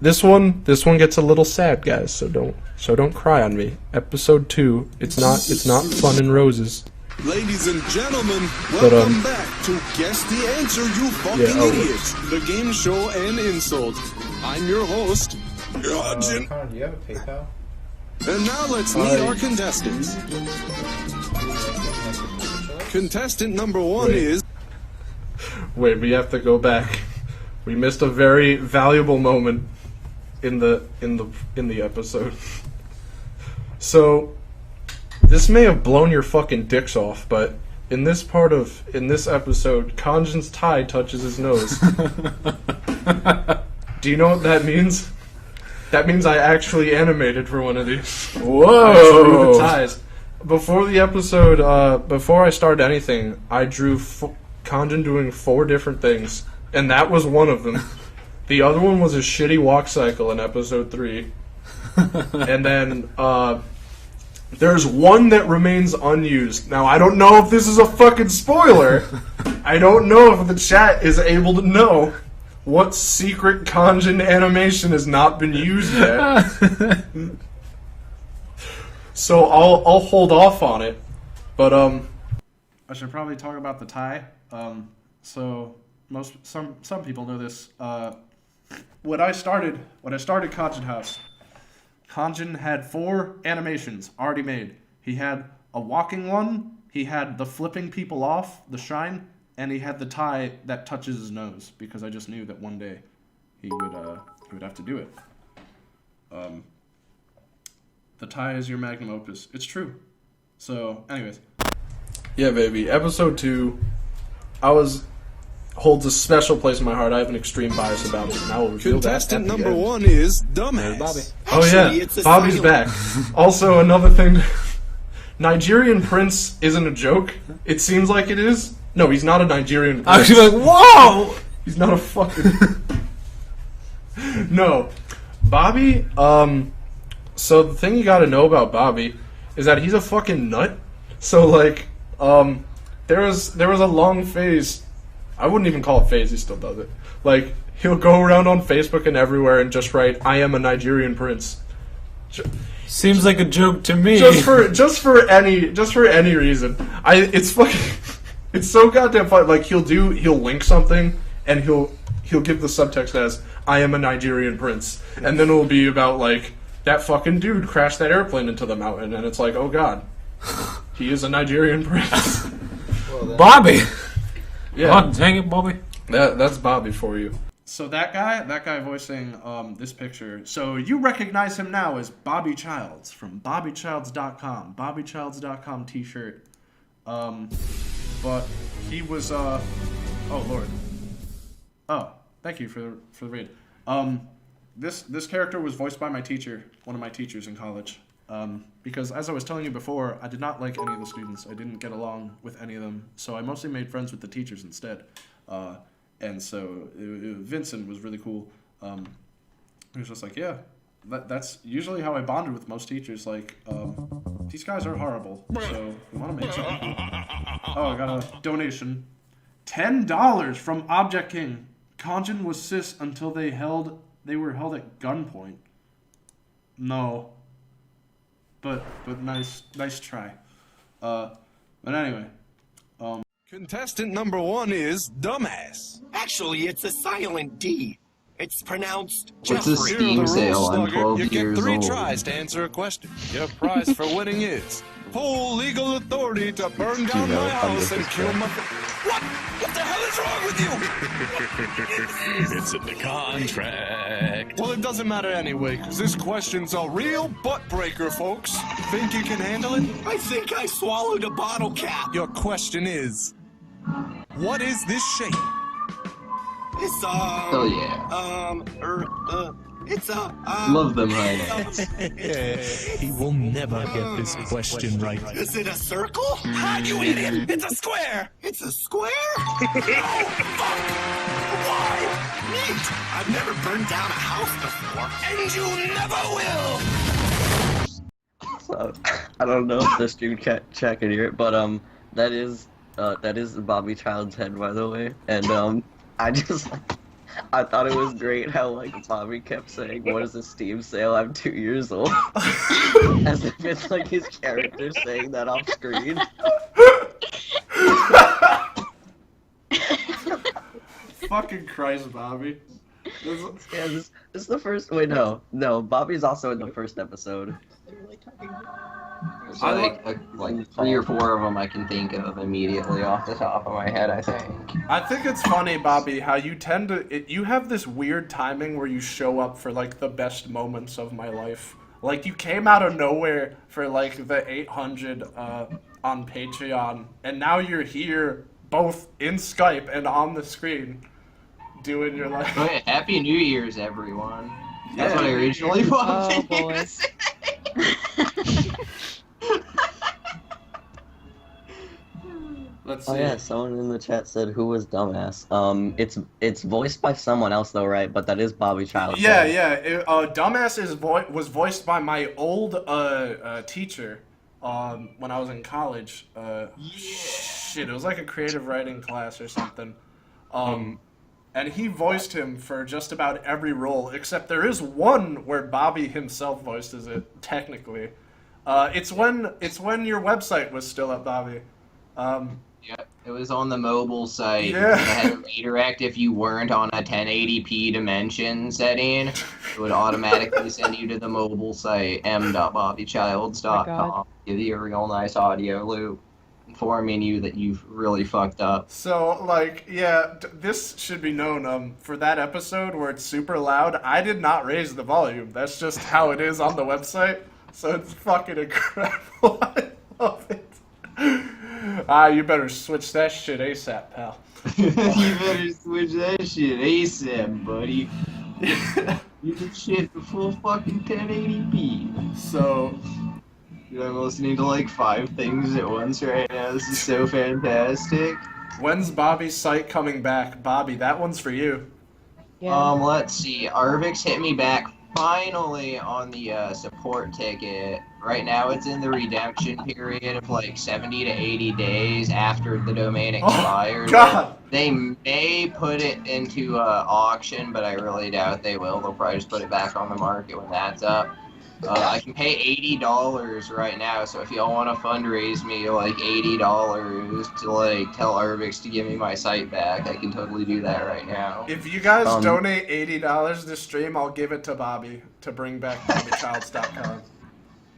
this one gets a little sad, guys. So don't cry on me. Episode 2, it's not fun and roses. Ladies and gentlemen, welcome back to Guess the Answer, You Fucking Idiots, the game show and insult. I'm your host, Khonjin. Do you have a PayPal? And now let's meet our contestants. Contestant number 1 is... Wait, we have to go back. We missed a very valuable moment in the episode. So, this may have blown your fucking dicks off, but in this episode, Khonjin's tie touches his nose. Do you know what that means? That means I actually animated for one of these. Whoa! I drew the ties. Before the episode, before I started anything, I drew Khonjin doing 4 different things, and that was one of them. The other one was a shitty walk cycle in episode 3. And then, there's one that remains unused. Now, I don't know if this is a fucking spoiler. I don't know if the chat is able to know what secret Khonjin animation has not been used yet. So I'll hold off on it. But I should probably talk about the tie. So some people know this. When I started Khonjin House, Khonjin had 4 animations already made. He had a walking one, he had the flipping people off, the shine, and he had the tie that touches his nose, because I just knew that one day he would have to do it. The tie is your magnum opus. It's true. So, anyways. Yeah, baby. Episode 2 holds a special place in my heart. I have an extreme bias about it, and I will reveal Contestant that at the number end. 1 is Dumbass. Bobby. Oh yeah, Bobby's back. Also, another thing, Nigerian Prince isn't a joke. It seems like it is. No, he's not a Nigerian Prince. I was like, whoa! He's not a fucking... No. Bobby, so the thing you gotta know about Bobby is that he's a fucking nut. So, like, there was a long phase. I wouldn't even call it phase, he still does it. Like, he'll go around on Facebook and everywhere and just write, "I am a Nigerian prince." Seems like a joke to me. Just for any reason. It's fucking, it's so goddamn fun. Like, he'll link something and he'll give the subtext as, "I am a Nigerian prince," and then it'll be about, like, that fucking dude crashed that airplane into the mountain, and it's like, oh god, he is a Nigerian prince. Bobby. Yeah, Oh, dang it, Bobby. that's Bobby for you. So that guy voicing this picture. So you recognize him now as Bobby Childs from BobbyChilds.com. BobbyChilds.com T-shirt. But he was oh lord. Oh, thank you for the read. This character was voiced by my teacher, one of my teachers in college. Because as I was telling you before, I did not like any of the students. I didn't get along with any of them, so I mostly made friends with the teachers instead. And so Vincent was really cool. He was just like, yeah, that's usually how I bonded with most teachers. Like, these guys are horrible, so we want to make something cool. Oh, I got a donation. $10 from Object King. Khonjin was cis until they were held at gunpoint. No. But nice try. But anyway. Contestant number 1 is Dumbass. Actually, it's a silent D. It's pronounced What's a Jeffrey. Steam sale? I'm 12 You get years 3 old. tries to answer a question. Your prize for winning is full legal authority to burn down know my how house this and is kill going? my... What? What the hell is wrong with you? It's in the contract. Well, it doesn't matter anyway, because this question's a real butt breaker, folks. Think you can handle it? I think I swallowed a bottle cap. Your question is, what is this shape? It's Oh yeah. it's Love them highlights. He will never get this question right. Is it a circle? Ah, you idiot! It's a square! It's a square? Oh, fuck! Why? Neat! I've never burned down a house before. And you never will! So, I don't know if the stream chat can hear it, but that is Bobby Child's head, by the way, and I just I thought it was great how like Bobby kept saying, "What is a Steam sale? I'm 2 years old," as if it's like his character saying that off screen. Fucking Christ, Bobby. Yeah, this is the first. Wait, no. Bobby's also in the first episode. There's like 3 or 4 of them I can think of immediately off the top of my head, I think. I think it's funny, Bobby, how you tend to... you have this weird timing where you show up for, like, the best moments of my life. Like, you came out of nowhere for, like, the 800 on Patreon, and now you're here, both in Skype and on the screen, doing your, like... Oh, yeah, Happy New Year's, everyone. That's what I originally wanted to say. Let's see. Oh yeah, someone in the chat said who was dumbass. It's voiced by someone else though, right? But that is Bobby Child. Yeah. Dumbass was voiced by my old teacher when I was in college. Shit, it was like a creative writing class or something. And he voiced him for just about every role, except there is one where Bobby himself voices it, technically. It's when your website was still up, Bobby. Yeah, it was on the mobile site. Yeah. It had a redirect if you weren't on a 1080p dimension setting. It would automatically send you to the mobile site, m.bobbychilds.com. Give you a real nice audio loop, informing you that you've really fucked up. So, like, yeah, this should be known. For that episode where it's super loud, I did not raise the volume. That's just how it is on the website. So it's fucking incredible. I love it. You better switch that shit ASAP, pal. You better switch that shit ASAP, buddy. You can shit to full fucking 1080p. So, Dude, I'm listening to like 5 things at once right now. This is so fantastic. when's Bobby's site coming back? Bobby, that one's for you. Yeah. Let's see. Arvix hit me back finally on the support ticket. Right now it's in the redemption period of like 70 to 80 days after the domain expires. Oh, God! They may put it into auction, but I really doubt they will. They'll probably just put it back on the market when that's up. I can pay $80 right now, so if y'all want to fundraise me like $80 to like tell Arvix to give me my site back, I can totally do that right now. If you guys donate $80 this stream, I'll give it to Bobby to bring back BobbyChilds.com.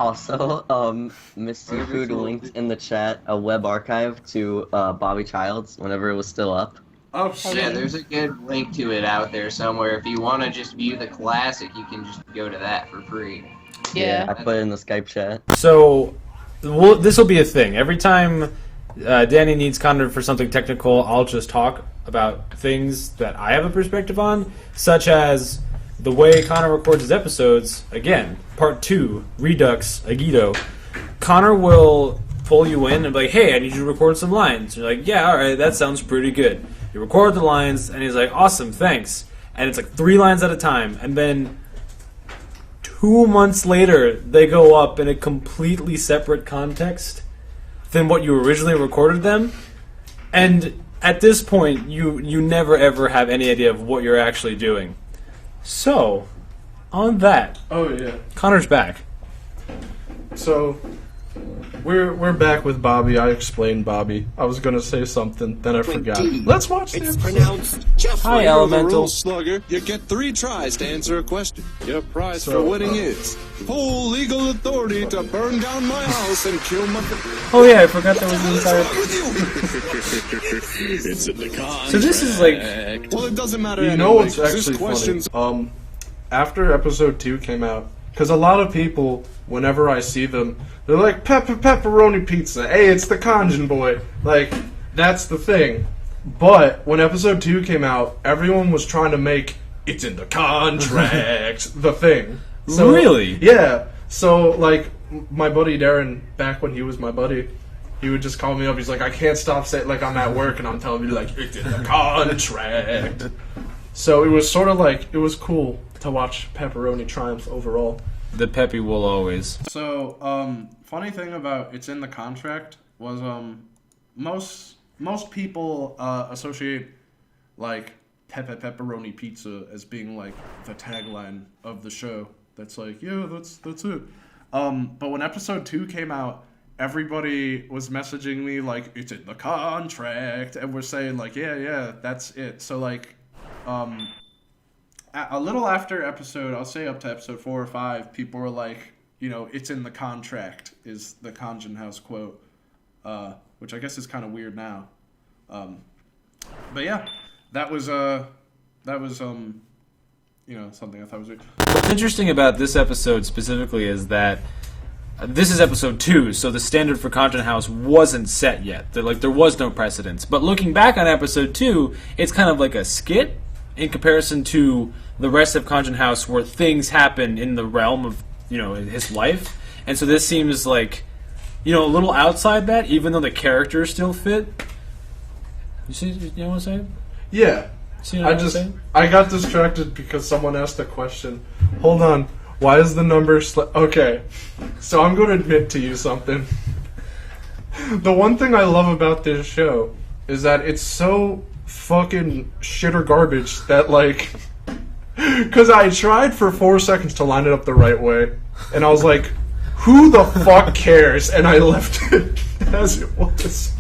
Also, Miss Seafood linked in the chat a web archive to Bobby Childs whenever it was still up. Oh shit! Yeah, there's a good link to it out there somewhere. If you want to just view the classic, you can just go to that for free. Yeah. I put it in the Skype chat. So, this will be a thing. Every time Danny needs Connor for something technical, I'll just talk about things that I have a perspective on, such as the way Connor records his episodes. Again, part 2, Redux, Agito. Connor will pull you in and be like, hey, I need you to record some lines. You're like, yeah, alright, that sounds pretty good. You record the lines, and he's like, awesome, thanks. And it's like 3 lines at a time, and then 2 months later, they go up in a completely separate context than what you originally recorded them. And at this point, you never ever have any idea of what you're actually doing. So, on that, Oh yeah. Connor's back. So, we're back with Bobby. I explained Bobby. I was gonna say something, then I forgot. Let's watch It's this. pronounced Jeffrey. Hi, You're the Elemental. rule slugger. You get 3 tries to answer a question. Your prize So, for winning is full legal authority to burn down my house and kill my. Oh yeah, I forgot that was the entire... It's in the contract. So this is like... Well, it doesn't matter. You anyway, know what's 'cause this actually question's funny? After episode 2 came out, because a lot of people, whenever I see them, they're like, pepperoni pizza. Hey, it's the Khonjin boy. Like, that's the thing. But when episode 2 came out, everyone was trying to make it's in the contract the thing. So, Really? Yeah. So, like, my buddy Darren, back when he was my buddy, he would just call me up. He's like, I can't stop saying, like, I'm at work, and I'm telling you, like, it's in the contract. So it was sort of like, it was cool to watch Pepperoni triumph overall. The Peppy will always. So, funny thing about it's in the contract was, most people associate, like, pepperoni pizza as being like the tagline of the show. That's like, yeah, that's it. But when episode 2 came out, everybody was messaging me like, it's in the contract, and we're saying like, yeah, that's it. So like, a little after episode, I'll say up to episode 4 or 5, people were like, you know, it's in the contract is the Khonjin House quote, which I guess is kind of weird now. But yeah, that was you know, something I thought was weird. What's interesting about this episode specifically is that this is episode 2, so the standard for Khonjin House wasn't set yet. There was no precedence. But looking back on episode 2, it's kind of like a skit in comparison to the rest of Khonjin House, where things happen in the realm of, you know, his life. And so this seems like, you know, a little outside that, even though the characters still fit. You see, you know what I'm saying? Yeah. See what I'm saying? I got distracted because someone asked a question. Hold on. Why is the number okay, so I'm going to admit to you something. The one thing I love about this show is that it's so fucking shit or garbage that, like, because I tried for 4 seconds to line it up the right way, and I was like, who the fuck cares? And I left it as it was.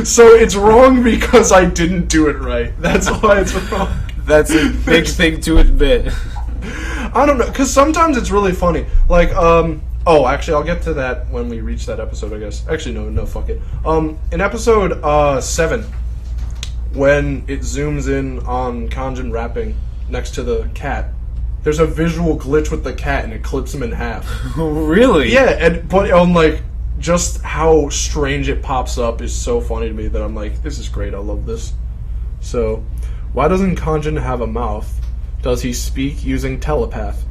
So it's wrong because I didn't do it right. That's why it's wrong. That's a big thing to admit. I don't know, because sometimes it's really funny. Like, oh, actually, I'll get to that when we reach that episode, I guess. Actually, no, fuck it. In episode 7, when it zooms in on Khonjin rapping next to the cat, there's a visual glitch with the cat, and it clips him in half. Really? Yeah, but on, like, just how strange it pops up is so funny to me that I'm like, this is great, I love this. So, why doesn't Khonjin have a mouth? Does he speak using telepath?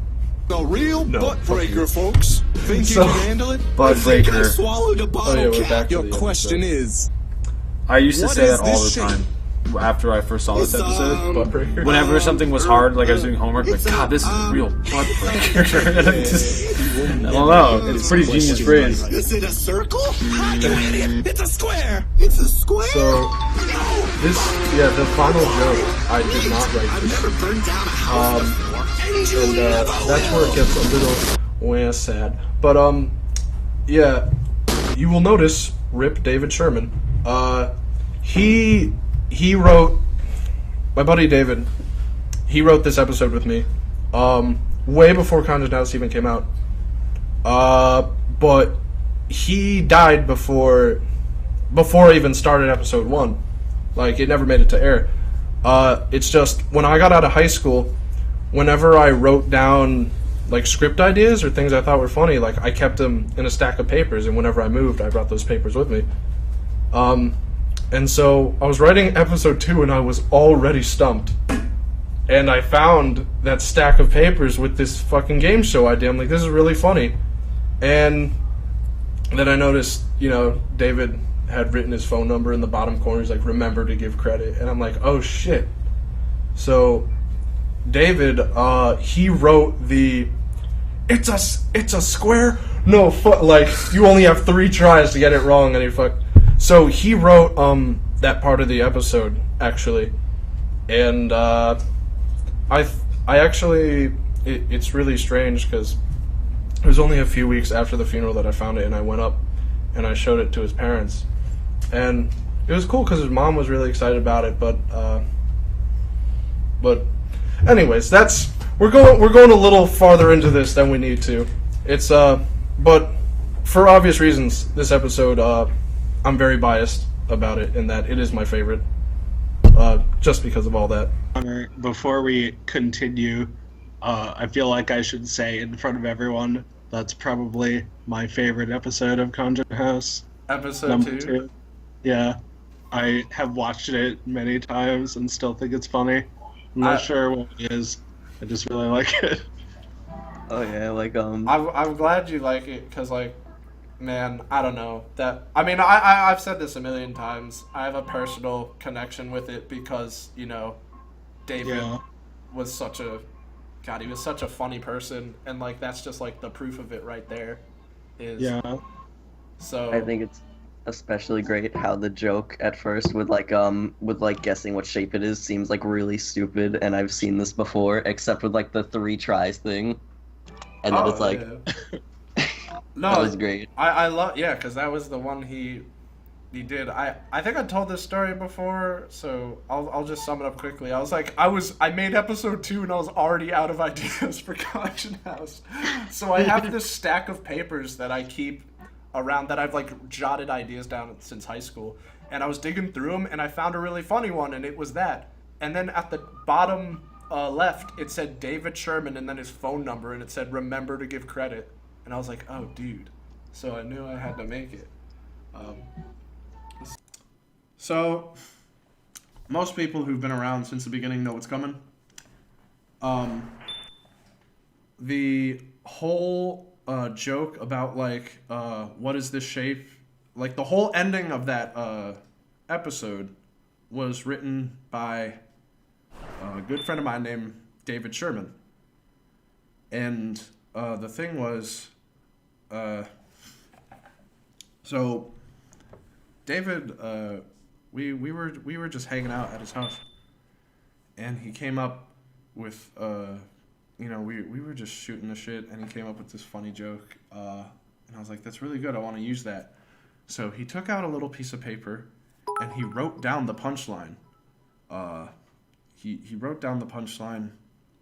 A real butt breaker, folks. Think you can handle it? Butt breaker. I swallowed a bottle we're cap. back to Your the question is, I used to what say is that all this the time after I first saw this It's, episode. Butt breaker? Whenever something was hard, like I was doing homework, like, God, this is a real butt breaker. And I'm just, I don't know. It's a pretty genius phrase. Is it a circle? You idiot! It's a square! It's a square! So, the final joke, I did not write I've this. never burned down a house before. And you never That's where it will. gets a little sad. But, yeah, you will notice, rip David Sherman, he wrote, my buddy David, he wrote this episode with me, way before Khonjin House even came out, but he died before I even started episode 1, like, it never made it to air. It's just, when I got out of high school, whenever I wrote down, like, script ideas or things I thought were funny, like, I kept them in a stack of papers, and whenever I moved, I brought those papers with me. And so I was writing episode 2 and I was already stumped. And I found that stack of papers with this fucking game show idea. I'm like, this is really funny. And then I noticed, you know, David had written his phone number in the bottom corner. He's like, remember to give credit. And I'm like, oh shit. So David, he wrote the, it's a square? No, like, you only have 3 tries to get it wrong, and he fucked. So he wrote that part of the episode, actually, and I actually, it's really strange because it was only a few weeks after the funeral that I found it, and I went up and I showed it to his parents, and it was cool because his mom was really excited about it, but anyways, we're going a little farther into this than we need to. It's but for obvious reasons, this episode, I'm very biased about it in that it is my favorite, just because of all that. Before we continue, I feel like I should say in front of everyone that's probably my favorite episode of Khonjin House. Episode Number 2? 2. Yeah. I have watched it many times and still think it's funny. I'm not sure what it is. I just really like it. Oh yeah, like I'm glad you like it because, like, man, I don't know that. I mean, I've said this a million times. I have a personal connection with it because, you know, David was such a he was such a funny person, and like that's just like the proof of it right there. So I think especially great how the joke at first with like guessing what shape it is seems like really stupid, and I've seen this before, except with like the 3 tries thing, and then it's Oh like yeah. that was No, great. I love yeah, because that was the one he did. I think I told this story before, so I'll just sum it up quickly. I made episode 2 and I was already out of ideas for Khonjin House. So I have this stack of papers that I keep around that I've like jotted ideas down since high school. And I was digging through them and I found a really funny one and it was that. And then at the bottom left it said David Sherman and then his phone number and it said remember to give credit. And I was like, oh dude. So I knew I had to make it. Um, so, most people who've been around since the beginning know what's coming. The whole joke about like what is this shape, like the whole ending of that episode was written by a good friend of mine named David Sherman. And the thing was, so David, we were just hanging out at his house, and he came up with we were just shooting the shit, and he came up with this funny joke, and I was like, that's really good. I want to use that. So he took out a little piece of paper, and he wrote down the punchline. He wrote down the punchline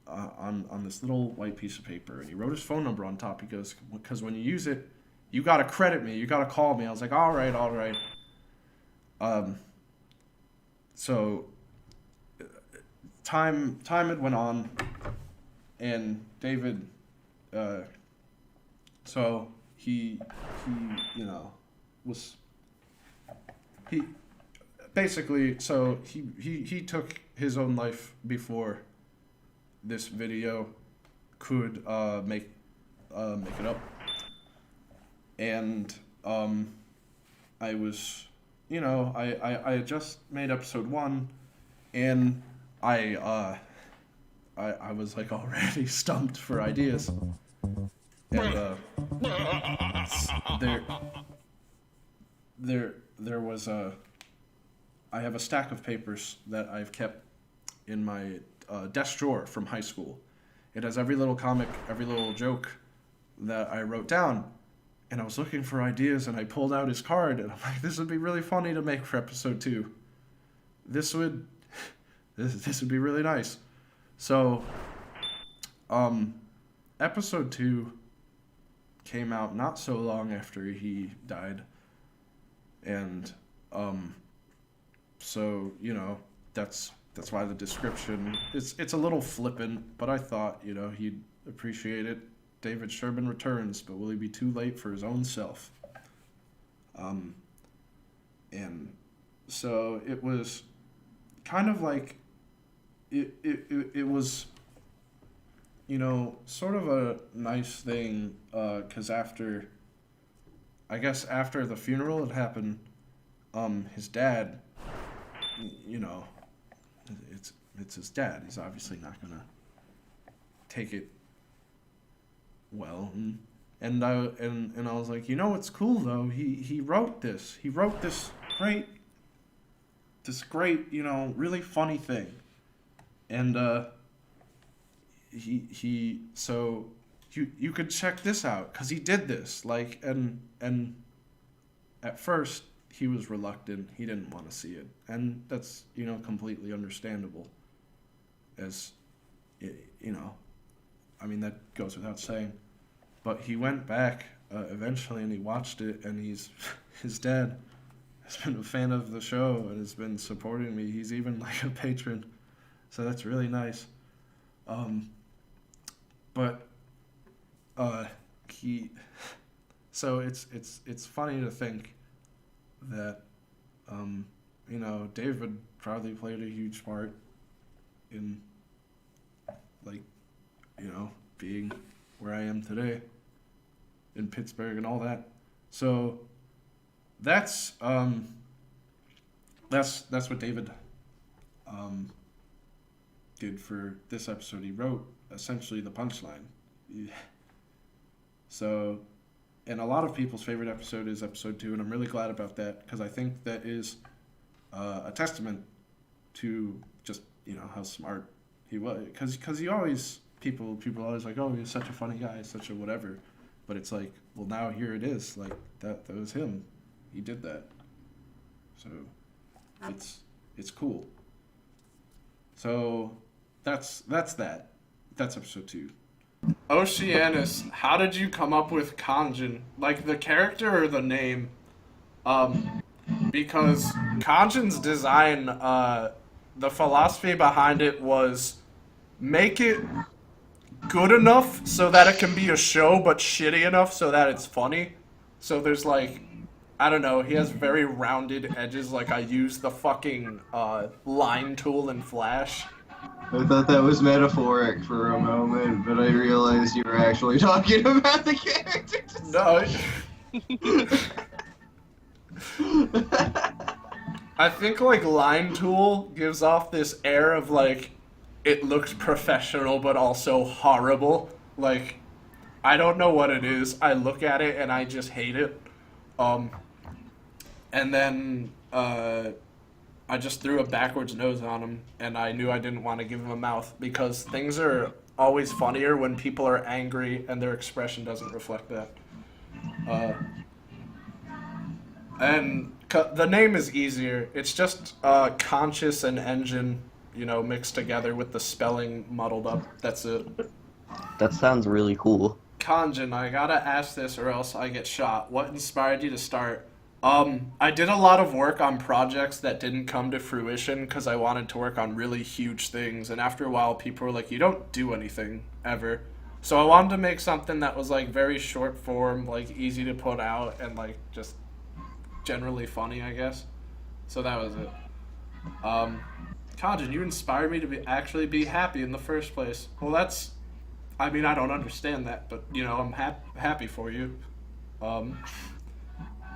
on this little white piece of paper, and he wrote his phone number on top. He goes, because when you use it, you gotta credit me. You gotta call me. I was like, all right, all right. So time had went on, and David, so he was he basically so he took his own life before this video could make it up, and I was. I had just made episode 1, and I was like already stumped for ideas, and there was I have a stack of papers that I've kept in my desk drawer from high school. It has every little comic, every little joke that I wrote down. And I was looking for ideas, and I pulled out his card, and I'm like, this would be really funny to make for episode 2. This would be really nice. So, episode 2 came out not so long after he died, and so that's why the description it's a little flippant, but I thought he'd appreciate it. David Sherman returns, but will he be too late for his own self? And so it was kind of like it was sort of a nice thing, because after the funeral had happened, his dad, it's his dad. He's obviously not gonna take it well, and I was like, what's cool though? He wrote this. He wrote this great, really funny thing, and so you could check this out because he did this and at first he was reluctant. He didn't want to see it, and that's completely understandable. As I mean, that goes without saying. But he went back eventually, and he watched it, and his dad has been a fan of the show and has been supporting me. He's even like a patron, so that's really nice. But so it's funny to think that David probably played a huge part in being where I am today in Pittsburgh and all that. So that's what David did for this episode. He wrote essentially the punchline. So and a lot of people's favorite episode is episode 2, and I'm really glad about that because I think that is a testament to just how smart he was. Because he always people are always like, oh, he's such a funny guy, such a whatever, but it's like, well, now here it is, like that was him. He did that. So it's cool. So that's that. That's episode 2. Oceanus, how did you come up with Khonjin? Like the character or the name? Because Khonjin's design, the philosophy behind it was make it good enough so that it can be a show, but shitty enough so that it's funny. So there's like, I don't know, he has very rounded edges, like I use the fucking line tool in Flash. I thought that was metaphoric for a moment, but I realized you were actually talking about the character. No. I think like line tool gives off this air of like it looks professional but also horrible. Like I don't know what it is. I look at it and I just hate it. And then I just threw a backwards nose on him, and I knew I didn't want to give him a mouth because things are always funnier when people are angry and their expression doesn't reflect that. And the name is easier. It's just conscious and engine, mixed together with the spelling muddled up. That's it. That sounds really cool. Khonjin, I gotta ask this or else I get shot. What inspired you to start? I did a lot of work on projects that didn't come to fruition because I wanted to work on really huge things, and after a while people were like, you don't do anything ever. So I wanted to make something that was like very short form, like easy to put out, and like just generally funny, I guess. So that was it. Khonjin, you inspired me to actually be happy in the first place. Well, I don't understand that, but I'm happy for you.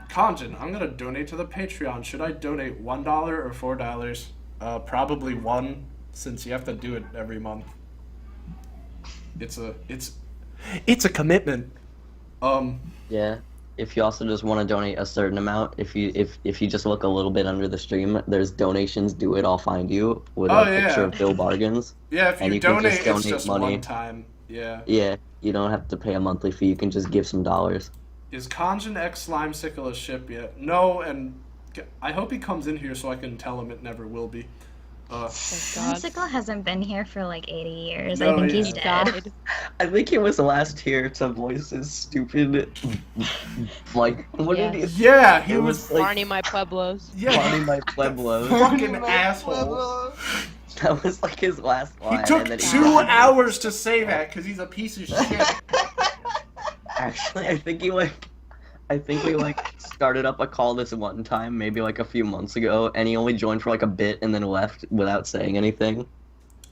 Khonjin, I'm gonna donate to the Patreon. Should I donate $1 or $4? Probably $1, since you have to do it every month. It's a commitment. Yeah. If you also just want to donate a certain amount, if you just look a little bit under the stream, there's donations. Do it, I'll find you with a picture of Bill Bargains. Yeah, if you donate, it's just money. one time. Yeah. Yeah, you don't have to pay a monthly fee. You can just give some dollars. Is Khonjin X Slimesicle a ship yet? No, and I hope he comes in here so I can tell him it never will be. Slimesicle hasn't been here for like 80 years. No, I think yeah. he's dead. I think he was last here to voice his stupid, like, what did he? Yeah, he It was like, Barney my Pueblos. yeah, Barney my Pueblos. fucking asshole. That was like his last line. He took and then 2 hours to say that because he's a piece of shit. Actually, I think we started up a call this one time, maybe like a few months ago, and he only joined for like a bit and then left without saying anything.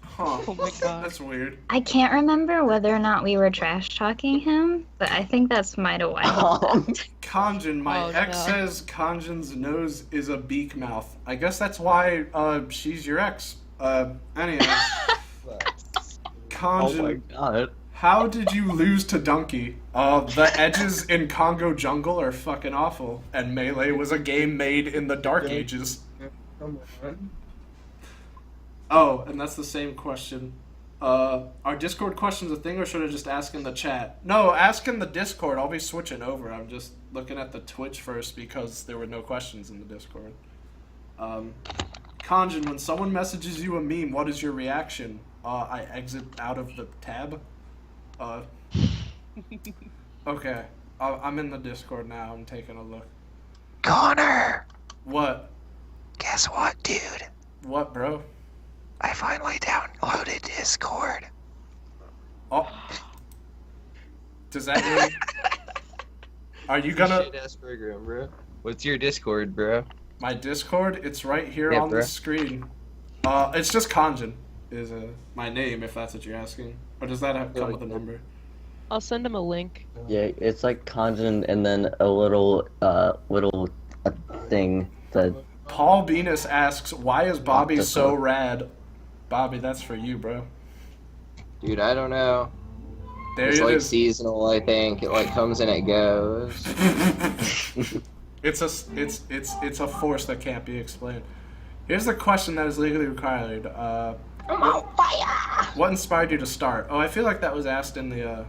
Huh. Oh my god. That's weird. I can't remember whether or not we were trash talking him, but I think that's might have why. Khonjin, my Oh, ex no. says Khonjin's nose is a beak mouth. I guess that's why she's your ex. Anyway. Oh Khonjin, my god. how did you lose to Donkey? The edges in Congo Jungle are fucking awful, and Melee was a game made in the Dark Ages. Oh, and that's the same question. Are Discord questions a thing, or should I just ask in the chat? No, ask in the Discord. I'll be switching over. I'm just looking at the Twitch first because there were no questions in the Discord. Khonjin, when someone messages you a meme, what is your reaction? I exit out of the tab. Okay. I'm in the Discord now. I'm taking a look. Connor! What? Guess what, dude? What, bro? I finally downloaded Discord. Oh. Does that mean... Are you gonna... Shit-ass program, bro. What's your Discord, bro? My Discord? It's right here Yeah, on bro. the screen. It's just Khonjin is my name, if that's what you're asking. Or does that come with a number? I'll send him a link. Yeah, it's like Khonjin and then a little thing that... Paul Venus asks, why is Bobby Just so rad? Bobby, that's for you, bro. Dude, I don't know. There It's it like is. seasonal, I think. It like comes and it goes. It's a force that can't be explained. Here's the question that is legally required. I'm on fire! What inspired you to start? Oh, I feel like that was asked in the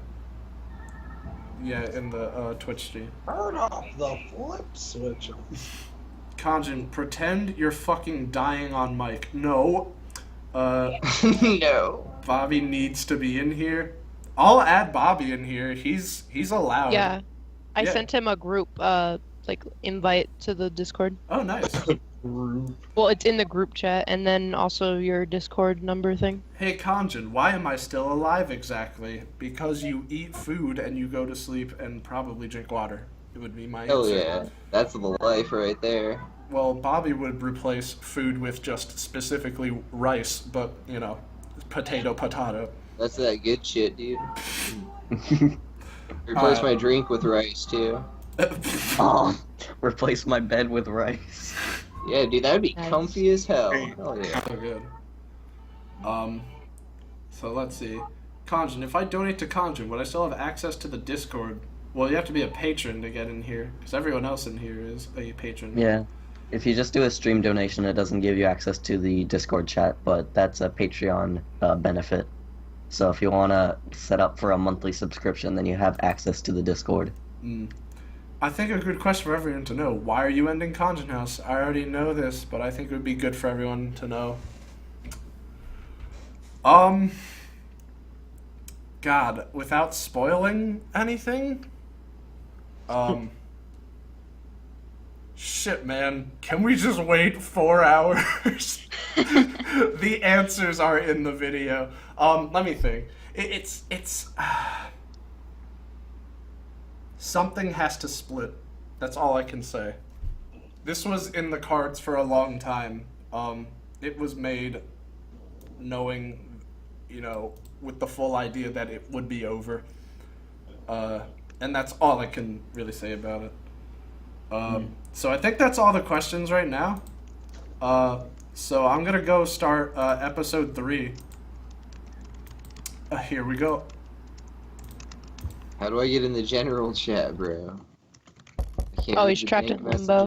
Twitch stream. Turn off the flip switch. Khonjin, pretend you're fucking dying on mic. No. No. Bobby needs to be in here. I'll add Bobby in here. He's allowed. Yeah. I Yeah. sent him a group, like, invite to the Discord. Oh, nice. Well, it's in the group chat, and then also your Discord number thing. Hey, Khonjin, why am I still alive exactly? Because you eat food and you go to sleep and probably drink water. It would be my Hell answer. yeah. That's the life right there. Well, Bobby would replace food with just specifically rice, but, you know, potato. That's that good shit, dude. Replace my drink with rice, too. Oh, replace my bed with rice. Yeah, dude, that would be Nice. comfy as hell. Hey. Hell yeah. So good. So let's see. Khonjin, if I donate to Khonjin, would I still have access to the Discord? Well, you have to be a patron to get in here, because everyone else in here is a patron. Yeah. If you just do a stream donation, it doesn't give you access to the Discord chat, but that's a Patreon benefit. So if you want to set up for a monthly subscription, then you have access to the Discord. I think a good question for everyone to know, why are you ending Khonjin House? I already know this, but I think it would be good for everyone to know. God, without spoiling anything? Shit, man. Can we just wait 4 hours? The answers are in the video. Let me think. It's something has to split. That's all I can say. This was in the cards for a long time. It was made knowing, you know, with the full idea that it would be over. And that's all I can really say about it. So I think that's all the questions right now. So I'm gonna go start episode 3. Here we go. How do I get in the general chat, bro? I can't Oh, read he's the trapped pink in messages. limbo.